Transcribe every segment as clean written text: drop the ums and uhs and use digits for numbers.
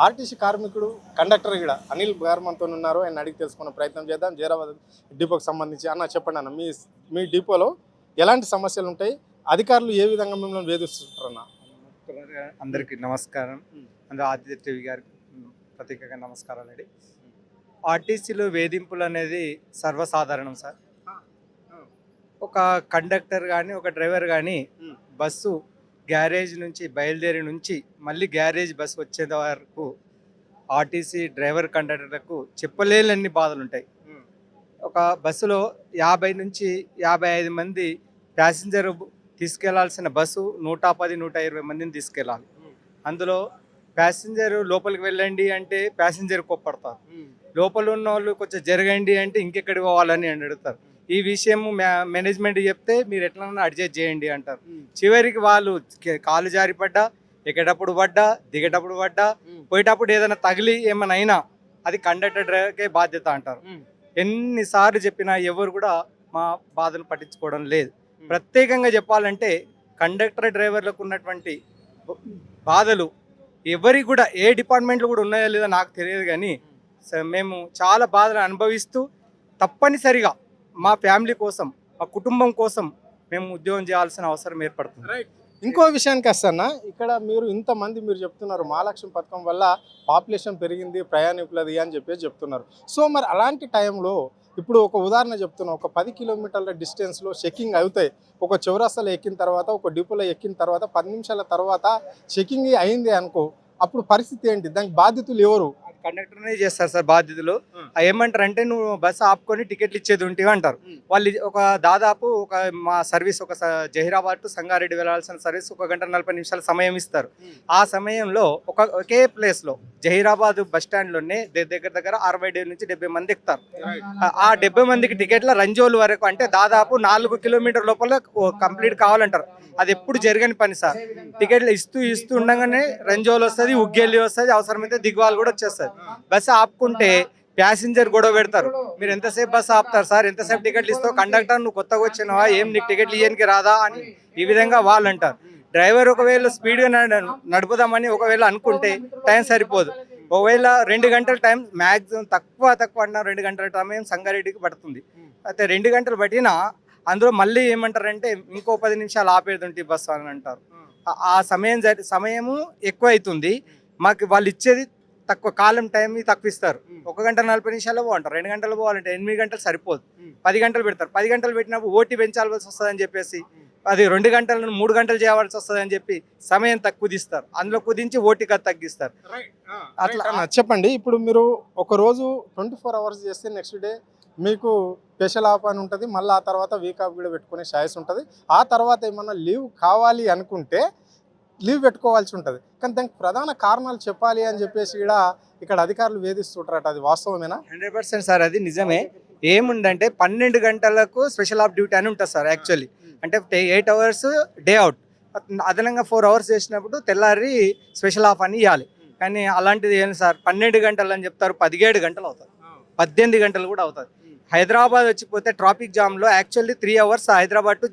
RTC కార్మికుడు conductor కూడా అనిల్ గారు మనతో ఉన్నారు. ఆయన అడిగి తెలుసుకునే ప్రయత్నం చేద్దాం. జైరాబాద్ డిపోకి సంబంధించి అన్న చెప్పండి అన్న, మీ డిపోలో ఎలాంటి సమస్యలు ఉంటాయి, అధికారులు ఏ విధంగా మిమ్మల్ని వేధిస్తుంటారన్న? అందరికీ నమస్కారం. అందులో ఆదిత్య టీవీ గారికి ప్రత్యేకంగా నమస్కారాలు అండి. ఆర్టీసీలో వేధింపులు అనేది సర్వసాధారణం సార్. ఒక కండక్టర్ కానీ ఒక డ్రైవర్ కానీ బస్సు గ్యారేజ్ నుంచి బయలుదేరి నుంచి మళ్ళీ గ్యారేజ్ బస్సు వచ్చేంత వరకు ఆర్టీసీ డ్రైవర్ కండక్టర్లకు చెప్పలేని బాధలు ఉంటాయి. ఒక బస్సులో 50 నుంచి 55 మంది ప్యాసింజర్ తీసుకెళ్లాల్సిన బస్సు 110-120 మందిని తీసుకెళ్ళాలి. అందులో ప్యాసింజర్ లోపలికి వెళ్ళండి అంటే ప్యాసింజర్ కోప్పడతారు, లోపల ఉన్న వాళ్ళు కొంచెం జరగండి అంటే ఇంకెక్కడికి పోవాలని అడుగుతారు. ఈ విషయం మేనేజ్మెంట్ చెప్తే మీరు ఎట్లన్నా అడ్జస్ట్ చేయండి అంటారు. చివరికి వాళ్ళు కాలు జారి పడ్డా, ఎక్కేటప్పుడు పడ్డా, దిగేటప్పుడు పడ్డా, పోయేటప్పుడు ఏదైనా తగిలి ఏమైనా అయినా అది కండక్టర్ డ్రైవర్కే బాధ్యత అంటారు. ఎన్నిసార్లు చెప్పినా ఎవరు కూడా మా బాధను పట్టించుకోవడం లేదు. ప్రత్యేకంగా చెప్పాలంటే కండక్టర్ డ్రైవర్లకు ఉన్నటువంటి బాధలు ఎవరికి కూడా ఏ డిపార్ట్మెంట్లో కూడా ఉన్నాయో లేదో నాకు తెలియదు, కానీ మేము చాలా బాధలు అనుభవిస్తూ తప్పనిసరిగా మా ఫ్యామిలీ కోసం, మా కుటుంబం కోసం మేము ఉద్యోగం చేయాల్సిన అవసరం ఏర్పడుతుంది. ఇంకో విషయానికి వస్తానా, ఇక్కడ మీరు ఇంతమంది మీరు చెప్తున్నారు మహాలక్ష్మి పథకం వల్ల పాపులేషన్ పెరిగింది, ప్రయాణికులది అని చెప్తున్నారు. సో మరి అలాంటి టైంలో ఇప్పుడు ఒక ఉదాహరణ చెప్తున్నా, ఒక 10 కిలోమీటర్ల డిస్టెన్స్లో చెకింగ్ అవుతాయి. ఒక చౌరస్తాలో ఎక్కిన తర్వాత, ఒక డిపోలో ఎక్కిన తర్వాత 10 నిమిషాల తర్వాత చెకింగ్ అయింది అనుకో, అప్పుడు పరిస్థితి ఏంటి? దానికి బాధ్యతలు ఎవరు? కండక్టర్నే చేస్తారు సార్ బాధ్యతలు. ఏమంటారు అంటే నువ్వు బస్సు ఆపుకొని టికెట్లు ఇచ్చేది ఉంటివి అంటారు. వాళ్ళు ఒక దాదాపు మా సర్వీస్ జహీరాబాద్ టు సంగారెడ్డి వెళ్ళాల్సిన సర్వీస్ 1 గంట 40 నిమిషాల సమయం ఇస్తారు. ఆ సమయంలో ఒకే ప్లేస్లో జహీరాబాద్ బస్ స్టాండ్లోనే దగ్గర 60 నుంచి 70 మంది ఎక్కుతారు. ఆ 70 మందికి టికెట్ల రంజోలు వరకు అంటే దాదాపు 4 కిలోమీటర్ లోపల కంప్లీట్ కావాలంటారు. అది ఎప్పుడు జరగని పని సార్. టికెట్లు ఇస్తూ ఉండగానే రంజోలు వస్తుంది, ఉగ్గెల్లి వస్తుంది, అవసరమైతే దిగ్వాలు కూడా వచ్చేస్తుంది. బస్సు ఆపుకుంటే ప్యాసింజర్ గొడవ పెడతారు, మీరు ఎంతసేపు బస్సు ఆపుతారు సార్, ఎంతసేపు టికెట్లు ఇస్తావు, కండక్టర్ నువ్వు కొత్తగా వచ్చినావా, ఏం నీకు టికెట్లు ఇవ్వడానికి రాదా అని ఈ విధంగా వాళ్ళు అంటారు. డ్రైవర్ ఒకవేళ స్పీడ్గా నడుపుదామని ఒకవేళ అనుకుంటే టైం సరిపోదు. ఒకవేళ 2 గంటల టైం మ్యాక్సిమం తక్కువ అన్న 2 గంటల టైం సంగారెడ్డికి పడుతుంది. అయితే 2 గంటలు పట్టినా అందులో మళ్ళీ ఏమంటారంటే ఇంకో 10 నిమిషాలు ఆపేది బస్సు అని అంటారు. ఆ సమయము ఎక్కువ అవుతుంది. మాకు వాళ్ళు ఇచ్చేది తక్కువ, కాలం టైం తక్కువ ఇస్తారు. 1 గంట 40 నిమిషాలు పోంటారు. 2 గంటలు పోవాలంటే 8 గంటలు సరిపోదు, 10 గంటలు పెడతారు. 10 గంటలు పెట్టినప్పుడు ఓటీ పెంచాల్సి వస్తుందని చెప్పేసి అది 2 గంటలను 3 గంటలు చేయవలసి వస్తుందని చెప్పి సమయం తక్కువ తీస్తారు. అందులో కుదించి ఓటీ తగ్గిస్తారు. అట్లా చెప్పండి. ఇప్పుడు మీరు ఒక రోజు 24 అవర్స్ చేస్తే నెక్స్ట్ డే మీకు స్పెషల్ ఆఫ్ అని ఉంటుంది. మళ్ళీ ఆ తర్వాత వీక్ ఆఫ్ కూడా పెట్టుకునే ఛాయిస్ ఉంటుంది. ఆ తర్వాత ఏమన్నా లీవ్ కావాలి అనుకుంటే లీవ్ పెట్టుకోవాల్సి ఉంటుంది. కానీ దానికి ప్రధాన కారణాలు చెప్పాలి అని చెప్పేసి కూడా ఇక్కడ అధికారులు వేధిస్తుంటారట. అది వాస్తవమేనా? 100% సార్, అది నిజమే. ఏముందంటే 12 గంటలకు స్పెషల్ ఆఫ్ డ్యూటీ అని ఉంటుంది సార్. యాక్చువల్లీ అంటే 8 అవర్స్ డే అవుట్, అదనంగా 4 అవర్స్ చేసినప్పుడు తెల్లారి స్పెషల్ ఆఫ్ అని ఇవ్వాలి. కానీ అలాంటిది ఏం సార్, 12 గంటలు అని చెప్తారు, 17 గంటలు అవుతుంది, 18 గంటలు కూడా అవుతుంది. హైదరాబాద్ వచ్చిపోతే ట్రాఫిక్ జామ్లో actually 3 hours Hyderabad to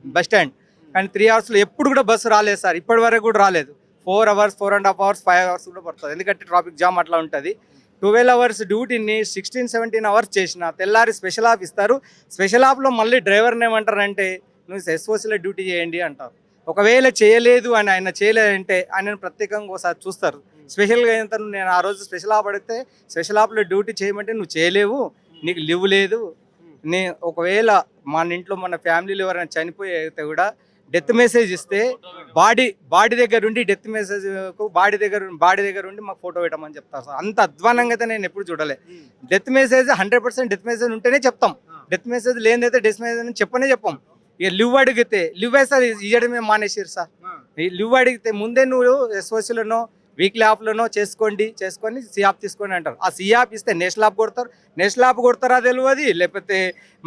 bus stand, కానీ 3 అవర్స్లో ఎప్పుడు కూడా బస్సు రాలేదు సార్, ఇప్పటి వరకు కూడా రాలేదు. 4 అవర్స్ 4.5 అవర్స్ 5 అవర్స్ కూడా పడుతుంది, ఎందుకంటే ట్రాఫిక్ జామ్ అట్లా ఉంటుంది. 12 అవర్స్ డ్యూటీని 16-17 అవర్స్ చేసిన తెల్లారి స్పెషల్ ఆఫ్ ఇస్తారు. స్పెషల్ ఆఫ్లో మళ్ళీ డ్రైవర్ని ఏమంటారంటే నువ్వు ఎస్ఓసీలో డ్యూటీ చేయండి అంటారు. ఒకవేళ చేయలేదు అని ఆయన చేయలేదంటే ఆయనను ప్రత్యేకంగా ఒకసారి చూస్తారు. స్పెషల్గా ఎంత నేను ఆ రోజు స్పెషల్ ఆఫ్ అడిగితే స్పెషల్ ఆఫ్లో డ్యూటీ చేయమంటే నువ్వు చేయలేవు, నీకు లీవ్ లేదు. ఒకవేళ మన ఇంట్లో మన ఫ్యామిలీలో ఎవరైనా చనిపోతే కూడా డెత్ మెసేజ్ ఇస్తే బాడీ దగ్గర ఉండి డెత్ మెసేజ్ బాడీ దగ్గర ఉండి మాకు ఫోటో పెట్టమని చెప్తారు సార్. అంత అధ్వానంగా అయితే నేను ఎప్పుడు చూడలే. డెత్ మెసేజ్ 100% డెత్ మెసేజ్ ఉంటేనే చెప్తాం, డెత్ మెసేజ్ లేనిదైతే డెత్ మెసేజ్ చెప్పునే. ఇక లివ్ అడిగితే లివ్ సార్ ఇవ్వడమే మానేసారు సార్. లివ్ అడిగితే ముందే నువ్వు ఎస్ఓసీలోనో వీక్లీ ఆఫ్లోనో చేసుకొని సిఆప్ తీసుకొని అంటారు. ఆ సిఆప్ ఇస్తే నేషనల్ ఆఫ్ కొడతారు, నేషనల్ ఆఫ్ కొడతారా తెలియదు, లేకపోతే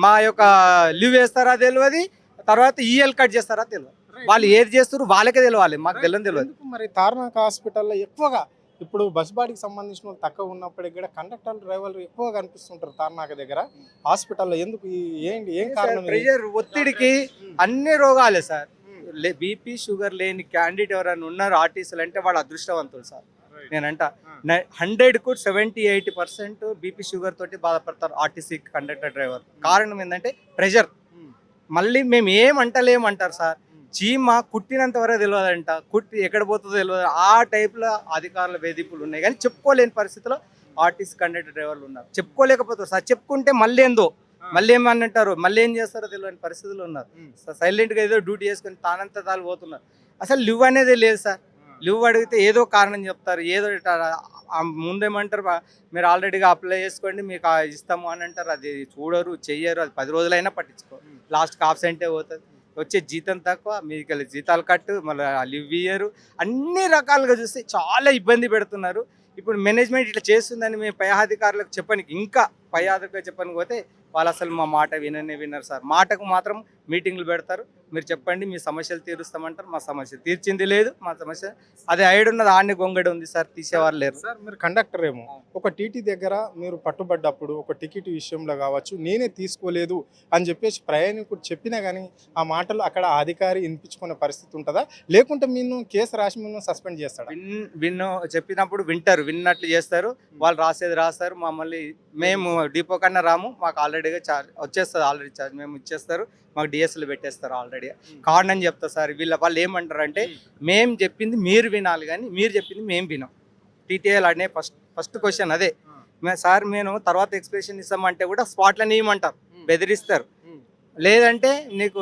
మా యొక్క లీవ్ వేస్తారా తెలియదు, తర్వాత ఈఎల్ కట్ చేస్తారా తెలియదు. వాళ్ళు ఏది చేస్తారు వాళ్ళకే తెలియాలి, మాకు తెలియదు. మరి తార్నాక హాస్పిటల్లో ఎక్కువగా ఇప్పుడు బస్ బాడీకి సంబంధించిన వాళ్ళు తక్కువ ఉన్నప్పటికీ కూడా కండక్టర్ డ్రైవర్లు ఎక్కువగా కనిపిస్తుంటారు తార్నాక దగ్గర హాస్పిటల్లో. ఎందుకు, ఏం కారణం? ప్రెషర్, ఒత్తిడికి అన్ని రోగాలే సార్. బీపీ షుగర్ లేని క్యాండిడేట్ ఎవరైనా ఉన్నారు ఆర్టీసీలు అంటే వాళ్ళు అదృష్టవంతులు సార్. నేనంట 100కు 70-80% బీపీ షుగర్ తోటి బాధపడతారు ఆర్టీసీ కండక్టర్ డ్రైవర్. కారణం ఏంటంటే ప్రెషర్. మళ్ళీ మేము ఏమంటలేమంటారు సార్, చీమ కుట్టినంత వరకు తెలియదంట, కుట్టి ఎక్కడ పోతుందో తెలియదు. ఆ టైప్లో అధికారుల వేధింపులు ఉన్నాయి, కానీ చెప్పుకోలేని పరిస్థితిలో ఆర్టీసీ కండక్టర్ డ్రైవర్లు ఉన్నారు. చెప్పుకోలేకపోతారు సార్. చెప్పుకుంటే మళ్ళీ ఏమని అంటారు, మళ్ళీ ఏం చేస్తారో తెలియని పరిస్థితులు ఉన్నారు. సైలెంట్గా ఏదో డ్యూటీ చేసుకొని తానంతా తాను పోతున్నారు. అసలు లివ్ అనేది లేదు సార్. లివ్ అడిగితే ఏదో కారణం చెప్తారు, ఏదో ముందేమంటారు, మీరు ఆల్రెడీగా అప్లై చేసుకోండి మీకు ఇస్తాము అని అంటారు. అది చూడరు, చెయ్యరు. అది 10 రోజులైనా పట్టించుకోరు. లాస్ట్కి ఆబ్సెంటే పోతుంది. వచ్చే జీతం తక్కువ, మీకు జీతాలు కట్టు, మళ్ళీ లివ్ ఇయ్యరు. అన్ని రకాలుగా చూస్తే చాలా ఇబ్బంది పెడుతున్నారు. ఇప్పుడు మేనేజ్మెంట్ ఇట్లా చేస్తుందని మేము పై అధికారులకు చెప్పడానికి, ఇంకా పై అధికారులకు చెప్పడానికి పోతే వాళ్ళు అసలు మా మాట వినరు సార్. మాటకు మాత్రం మీటింగ్లు పెడతారు. మీరు చెప్పండి, మీ సమస్యలు తీరుస్తామంటారు. మా సమస్య తీర్చింది లేదు. మా సమస్య అది ఐడున్నది ఆడనే గొంగడి ఉంది సార్, తీసేవారు లేరు సార్. మీరు కండక్టర్ ఏమో, ఒక టీటీ దగ్గర మీరు పట్టుబడ్డప్పుడు ఒక టికెట్ విషయంలో కావచ్చు, నేనే తీసుకోలేదు అని చెప్పేసి ప్రయాణికుడు చెప్పినా కానీ ఆ మాటలు అక్కడ ఆ అధికారి వినిపించుకునే పరిస్థితి ఉంటుందా, లేకుంటే మీరు కేసు రాసి మీరు సస్పెండ్ చేస్తారా? చెప్పినప్పుడు వింటారు, విన్నట్లు చేస్తారు. వాళ్ళు రాసేది రాస్తారు. మమ్మల్ని మేము డిపో కన్నా రాము, మాకు ఆల్రెడీగా చార్జ్ వచ్చేస్తుంది. ఆల్రెడీ చార్జ్ మేము ఇచ్చేస్తారు. మాకు డిఎస్లు పెట్టేస్తారు ఆల్రెడీ. కారణం చెప్తా సార్. వాళ్ళు ఏమంటారు అంటే, మేము చెప్పింది మీరు వినాలి కానీ మీరు చెప్పింది మేము వినాం. టీటీఎల్ అనే ఫస్ట్ క్వశ్చన్ అదే. సార్ మేము తర్వాత ఎక్స్ప్రెషన్ ఇస్తామంటే కూడా స్పాట్లో ఇవ్వమంటారు, బెదిరిస్తారు. లేదంటే నీకు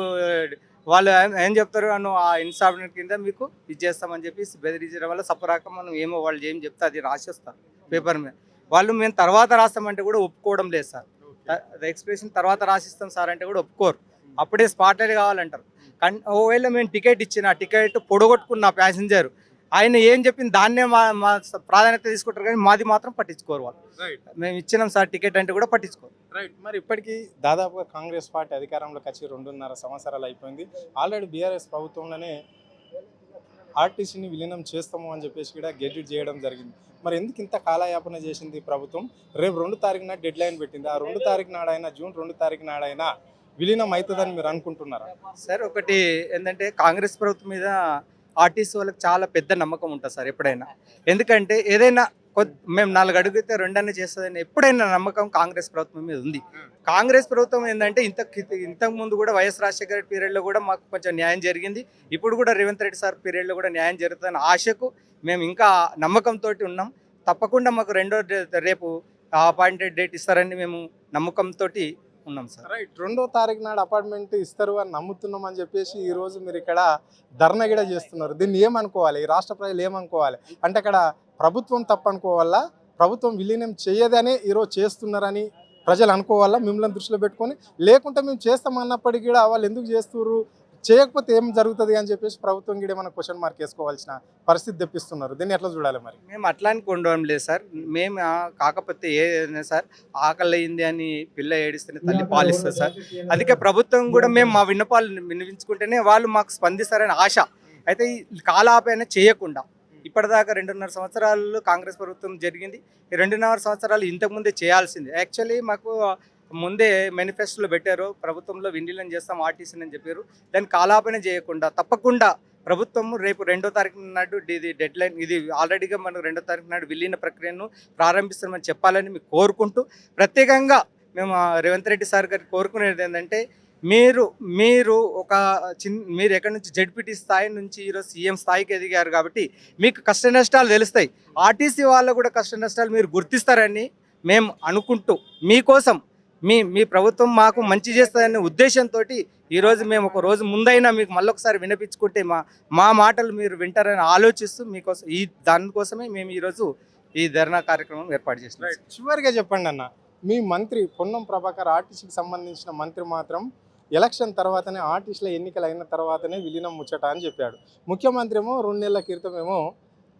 వాళ్ళు ఏం చెప్తారు, నువ్వు ఆ ఇన్సార్డినెంట్ కింద మీకు ఇది చేస్తామని చెప్పి బెదిరించడం వల్ల సపరాక మనం ఏమో వాళ్ళు ఏం చెప్తే అది రాసేస్తారు పేపర్ మీద. వాళ్ళు మేము తర్వాత రాస్తామంటే కూడా ఒప్పుకోవడం లేదు సార్. ఎక్స్ప్రెషన్ తర్వాత రాసిస్తాం సార్ అంటే కూడా ఒప్పుకోరు. అప్పుడే స్పాట్లైట్ కావాలంటారు. ఒకవేళ మేము టికెట్ ఇచ్చిన టికెట్ పొడగొట్టుకున్న ప్యాసింజర్ ఆయన ఏం చెప్పింది దాన్నే మా ప్రాధాన్యత తీసుకుంటారు, కానీ మాది మాత్రం పట్టించుకోరు వాళ్ళు. మేము ఇచ్చినాం సార్ టికెట్ అంటే కూడా పట్టించుకోరు. రైట్. మరి ఇప్పటికీ దాదాపుగా కాంగ్రెస్ పార్టీ అధికారంలోకి వచ్చి 2.5 సంవత్సరాలు అయిపోయింది. ఆల్రెడీ బీఆర్ఎస్ ప్రభుత్వంలోనే ఆర్టీసీని విలీనం చేస్తాము అని చెప్పేసి కూడా గెడ్యూట్ చేయడం జరిగింది. మరి ఎందుకు ఇంత కాలయాపన చేసింది ప్రభుత్వం? రేపు 2 తారీఖున డెడ్ లైన్ పెట్టింది. ఆ 2 తారీఖు నాడైనా, జూన్ 2 తారీఖు నాడైనా విలీనం అవుతుందని మీరు అనుకుంటున్నారా? సార్ ఒకటి ఏంటంటే, కాంగ్రెస్ ప్రభుత్వం మీద ఆర్టీసీ వాళ్ళకి చాలా పెద్ద నమ్మకం ఉంటుంది సార్ ఎప్పుడైనా. ఎందుకంటే ఏదైనా మేము 4 అడిగితే 2 అన్న చేస్తుందని ఎప్పుడైనా నమ్మకం కాంగ్రెస్ ప్రభుత్వం మీద ఉంది. కాంగ్రెస్ ప్రభుత్వం ఏంటంటే ఇంతకు ముందు కూడా వైఎస్ రాజశేఖర రెడ్డి పీరియడ్లో కూడా మాకు కొంచెం న్యాయం జరిగింది. ఇప్పుడు కూడా రేవంత్ రెడ్డి సార్ పీరియడ్లో కూడా న్యాయం జరుగుతుందని ఆశకు మేము ఇంకా నమ్మకంతో ఉన్నాం. తప్పకుండా మాకు రేపు అపాయింటెడ్ డేట్ ఇస్తారని మేము నమ్మకంతో ఉన్నాం సార్. రైట్. 2వ తారీఖు నాడు అపార్ట్మెంట్ ఇస్తారు అని నమ్ముతున్నాం అని చెప్పేసి ఈ రోజు మీరు ఇక్కడ ధర్నా గిడ చేస్తున్నారు. దీన్ని ఏమనుకోవాలి, ఈ రాష్ట్ర ప్రజలు ఏమనుకోవాలి? అంటే అక్కడ ప్రభుత్వం తప్పనుకోవాలా, ప్రభుత్వం విలీనం చేయదనే ఈరోజు చేస్తున్నారని ప్రజలు అనుకోవాలా మిమ్మల్ని దృష్టిలో పెట్టుకొని? లేకుంటే మేము చేస్తామన్నప్పటికీ కూడా వాళ్ళు ఎందుకు చేస్తున్నారు, చేయకపోతే ఏం జరుగుతుంది అని చెప్పేసి ప్రభుత్వం కూడా ఏమైనా క్వశ్చన్ మార్క్ వేసుకోవాల్సిన పరిస్థితి తెప్పిస్తున్నారు. దీన్ని ఎట్లా చూడాలి మరి? మేము అట్లా అని కొండం లేదు సార్. మేము కాకపోతే ఏదైనా సార్, ఆకలి అయింది అని పిల్ల ఏడిస్తేనే తల్లి పాలిస్తుంది సార్. అందుకే ప్రభుత్వం కూడా మేము మా విన్నపాలు వినిపించుకుంటేనే వాళ్ళు మాకు స్పందిస్తారని ఆశ. అయితే ఈ కాలాపైన చేయకుండా ఇప్పటిదాకా 2.5 సంవత్సరాలు కాంగ్రెస్ ప్రభుత్వం జరిగింది. ఈ 2.5 సంవత్సరాలు ఇంతకుముందే చేయాల్సింది. యాక్చువల్లీ మాకు ముందే మేనిఫెస్టోలో పెట్టారు, ప్రభుత్వంలో విలీనం చేస్తాం ఆర్టీసీ అని చెప్పారు. దాన్ని కాలాపన చేయకుండా తప్పకుండా ప్రభుత్వం రేపు 2వ తారీఖు నాడు ఇది డెడ్ లైన్, ఇది ఆల్రెడీగా మనం 2వ తారీఖు నాడు విలీన ప్రక్రియను ప్రారంభిస్తామని చెప్పాలని మీకు కోరుకుంటూ, ప్రత్యేకంగా మేము రేవంత్ రెడ్డి సార్ గారికి కోరుకునేది ఏంటంటే, మీరు మీరు ఎక్కడి నుంచి జడ్పీటీ స్థాయి నుంచి ఈరోజు సీఎం స్థాయికి ఎదిగారు కాబట్టి మీకు కష్ట నష్టాలు తెలుస్తాయి. ఆర్టీసీ వాళ్ళకు కూడా కష్ట నష్టాలు మీరు గుర్తిస్తారని మేము అనుకుంటూ, మీకోసం మీ ప్రభుత్వం మాకు మంచి చేస్తుందనే ఉద్దేశంతో ఈరోజు మేము ఒక రోజు ముందైనా మీకు మళ్ళొకసారి వినిపించుకుంటే మా మాటలు మీరు వింటారని ఆలోచిస్తూ మీకోసం దానికోసమే మేము ఈరోజు ఈ ధర్నా కార్యక్రమం ఏర్పాటు చేస్తున్నాం. చివరిగా చెప్పండి అన్న, మీ మంత్రి పొన్నం ప్రభాకర్ ఆర్టీసీకి సంబంధించిన మంత్రి మాత్రం ఎలక్షన్ తర్వాతనే, ఆర్టీసీల ఎన్నికలు అయిన తర్వాతనే విలీనం ముచ్చట అని చెప్పాడు. ముఖ్యమంత్రి ఏమో 2 నెలల క్రితం ఏమో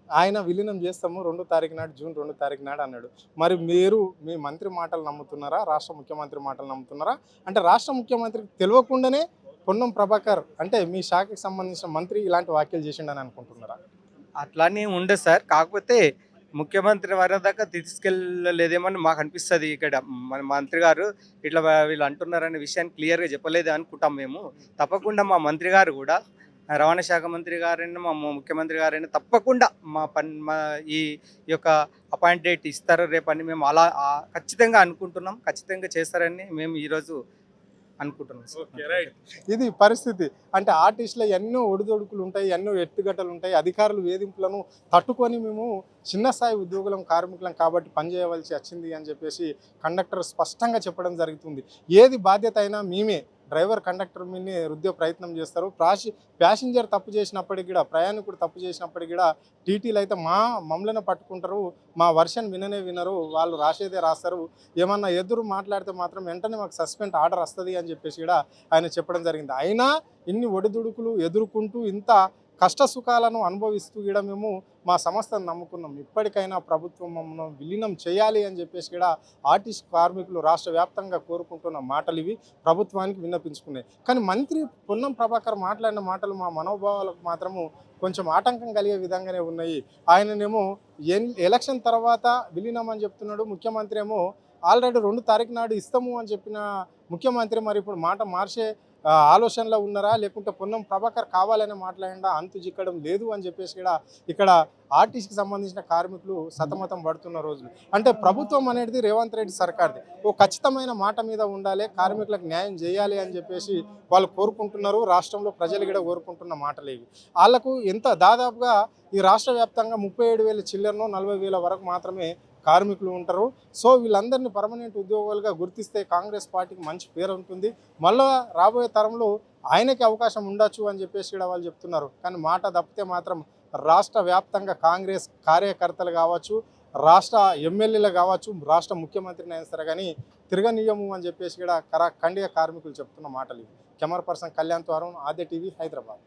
ఆయన విలీనం చేస్తాము 2వ తారీఖు నాడు, జూన్ 2వ తారీఖు నాడు అన్నాడు. మరి మీరు మీ మంత్రి మాటలు నమ్ముతున్నారా, రాష్ట్ర ముఖ్యమంత్రి మాటలు నమ్ముతున్నారా? అంటే రాష్ట్ర ముఖ్యమంత్రికి తెలియకుండానే పొన్నం ప్రభాకర్ అంటే మీ శాఖకి సంబంధించిన మంత్రి ఇలాంటి వ్యాఖ్యలు చేసిండని అనుకుంటున్నారా? అట్లానే ఉండదు సార్. కాకపోతే ముఖ్యమంత్రి వారి దాకా తీసుకెళ్ళలేదేమని మాకు అనిపిస్తుంది. ఇక్కడ మన మంత్రి గారు ఇట్లా వీళ్ళు అంటున్నారనే విషయాన్ని క్లియర్గా చెప్పలేదు అనుకుంటాం మేము. తప్పకుండా మా మంత్రి గారు కూడా రవాణా శాఖ మంత్రి గారైనా మా ముఖ్యమంత్రి గారైనా తప్పకుండా మా ఈ యొక్క అపాయింట్ డేట్ ఇస్తారు రేపని మేము అలా ఖచ్చితంగా అనుకుంటున్నాం. ఖచ్చితంగా చేస్తారని మేము ఈరోజు అనుకుంటున్నాం సార్. ఇది పరిస్థితి. అంటే ఆర్టిస్టులు ఎన్నో ఒడిదొడుకులు ఉంటాయి, ఎన్నో ఎత్తుగట్టలు ఉంటాయి. అధికారులు వేధింపులను తట్టుకొని మేము చిన్న స్థాయి ఉద్యోగులం, కార్మికులం కాబట్టి పనిచేయవలసి వచ్చింది అని చెప్పేసి కండక్టర్ స్పష్టంగా చెప్పడం జరుగుతుంది. ఏది బాధ్యత అయినా మేమే, డ్రైవర్ కండక్టర్ మీదనే రుద్దే ప్రయత్నం చేస్తారు. ప్యాసింజర్ తప్పు చేసినప్పటికి కూడా, ప్రయాణికుడు తప్పు చేసినప్పటికి కూడా టీటీలు అయితే మమ్మల్ని పట్టుకుంటారు. మా వర్షన్ వినరు, వాళ్ళు రాసేదే రాస్తారు. ఏమన్నా ఎదురు మాట్లాడితే మాత్రం వెంటనే మాకు సస్పెండ్ ఆర్డర్ వస్తుంది అని చెప్పేసి కూడా ఆయన చెప్పడం జరిగింది. అయినా ఇన్ని ఒడిదుడుకులు ఎదుర్కొంటూ ఇంత కష్ట సుఖాలను అనుభవిస్తూ కూడా మేము మా సంస్థను నమ్ముకున్నాం. ఇప్పటికైనా ప్రభుత్వం మమ్మల్ని విలీనం చేయాలి అని చెప్పేసి కూడా ఆర్టిస్ట్ కార్మికులు రాష్ట్ర వ్యాప్తంగా కోరుకుంటున్న మాటలు ఇవి, ప్రభుత్వానికి విన్నపించుకున్నాయి. కానీ మంత్రి పొన్నం ప్రభాకర్ మాట్లాడిన మాటలు మా మనోభావాలకు మాత్రము కొంచెం ఆటంకం కలిగే విధంగానే ఉన్నాయి. ఆయననేమో ఎలక్షన్ తర్వాత విలీనం అని చెప్తున్నాడు. ముఖ్యమంత్రి ఏమో ఆల్రెడీ 2 తారీఖు నాడు ఇస్తాము అని చెప్పిన ముఖ్యమంత్రి మరి ఇప్పుడు మాట మార్చే ఆలోచనలో ఉన్నారా, లేకుంటే పొన్నం ప్రభాకర్ కావాలనే మాట్లాడినా అంతు చిక్కడం లేదు అని చెప్పేసి కూడా ఇక్కడ ఆర్టీసీకి సంబంధించిన కార్మికులు సతమతం పడుతున్న రోజులు. అంటే ప్రభుత్వం అనేది రేవంత్ రెడ్డి సర్కార్ది. ఓ ఖచ్చితమైన మాట మీద ఉండాలి, కార్మికులకు న్యాయం చేయాలి అని చెప్పేసి వాళ్ళు కోరుకుంటున్నారు. రాష్ట్రంలో ప్రజలు కూడా కోరుకుంటున్న మాటలు ఇవి. వాళ్ళకు ఎంత దాదాపుగా ఈ రాష్ట్ర వ్యాప్తంగా 37,000 చిల్లరనో 40,000 వరకు మాత్రమే కార్మికులు ఉంటారు. సో వీళ్ళందరినీ పర్మనెంట్ ఉద్యోగాలుగా గుర్తిస్తే కాంగ్రెస్ పార్టీకి మంచి పేరు ఉంటుంది. మళ్ళీ రాబోయే తరంలో ఆయనకి అవకాశం ఉండొచ్చు అని చెప్పేసి కూడా వాళ్ళు చెప్తున్నారు. కానీ మాట తప్పితే మాత్రం రాష్ట్ర వ్యాప్తంగా కాంగ్రెస్ కార్యకర్తలు కావచ్చు, రాష్ట్ర ఎమ్మెల్యేలు కావచ్చు, రాష్ట్ర ముఖ్యమంత్రిని అయినా సరే కానీ తిరగనీయము అని చెప్పేసి కూడా ఖండిత కార్మికులు చెప్తున్న మాటలు. కెమెరా పర్సన్ కళ్యాణ్ తో అరుణ్, ఆద్య టీవీ, హైదరాబాద్.